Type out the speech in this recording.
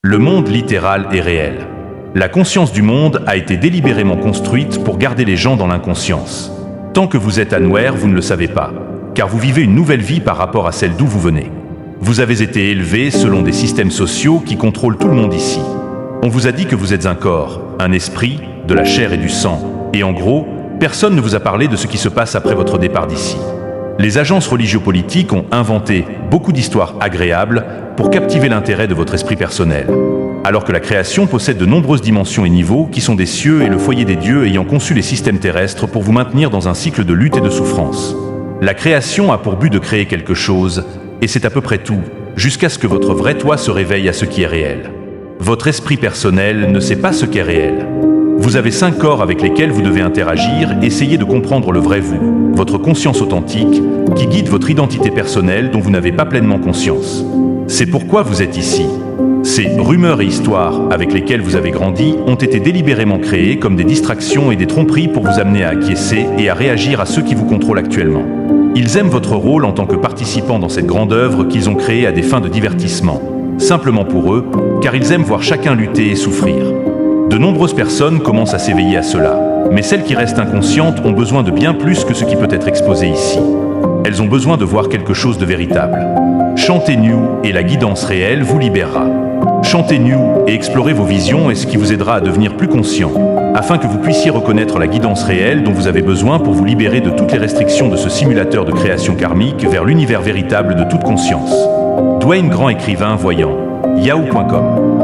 Le monde littéral est réel. La conscience du monde a été délibérément construite pour garder les gens dans l'inconscience. Tant que vous êtes à Nowhere, vous ne le savez pas, car vous vivez une nouvelle vie par rapport à celle d'où vous venez. Vous avez été élevé selon des systèmes sociaux qui contrôlent tout le monde ici. On vous a dit que vous êtes un corps, un esprit, de la chair et du sang. Et en gros, personne ne vous a parlé de ce qui se passe après votre départ d'ici. Les agences religio-politiques ont inventé beaucoup d'histoires agréables pour captiver l'intérêt de votre esprit personnel. Alors que la création possède de nombreuses dimensions et niveaux qui sont des cieux et le foyer des dieux ayant conçu les systèmes terrestres pour vous maintenir dans un cycle de lutte et de souffrance. La création a pour but de créer quelque chose, et c'est à peu près tout, jusqu'à ce que votre vrai toi se réveille à ce qui est réel. Votre esprit personnel ne sait pas ce qu'est réel. Vous avez 5 corps avec lesquels vous devez interagir, essayez de comprendre le vrai vous, votre conscience authentique, qui guide votre identité personnelle dont vous n'avez pas pleinement conscience. C'est pourquoi vous êtes ici. Ces rumeurs et histoires avec lesquelles vous avez grandi ont été délibérément créées comme des distractions et des tromperies pour vous amener à acquiescer et à réagir à ceux qui vous contrôlent actuellement. Ils aiment votre rôle en tant que participant dans cette grande œuvre qu'ils ont créée à des fins de divertissement, simplement pour eux, car ils aiment voir chacun lutter et souffrir. De nombreuses personnes commencent à s'éveiller à cela, mais celles qui restent inconscientes ont besoin de bien plus que ce qui peut être exposé ici. Elles ont besoin de voir quelque chose de véritable. Chantez New et la guidance réelle vous libérera. Chantez New et explorez vos visions et ce qui vous aidera à devenir plus conscient, afin que vous puissiez reconnaître la guidance réelle dont vous avez besoin pour vous libérer de toutes les restrictions de ce simulateur de création karmique vers l'univers véritable de toute conscience. Dwayne, grand écrivain voyant, yahoo.com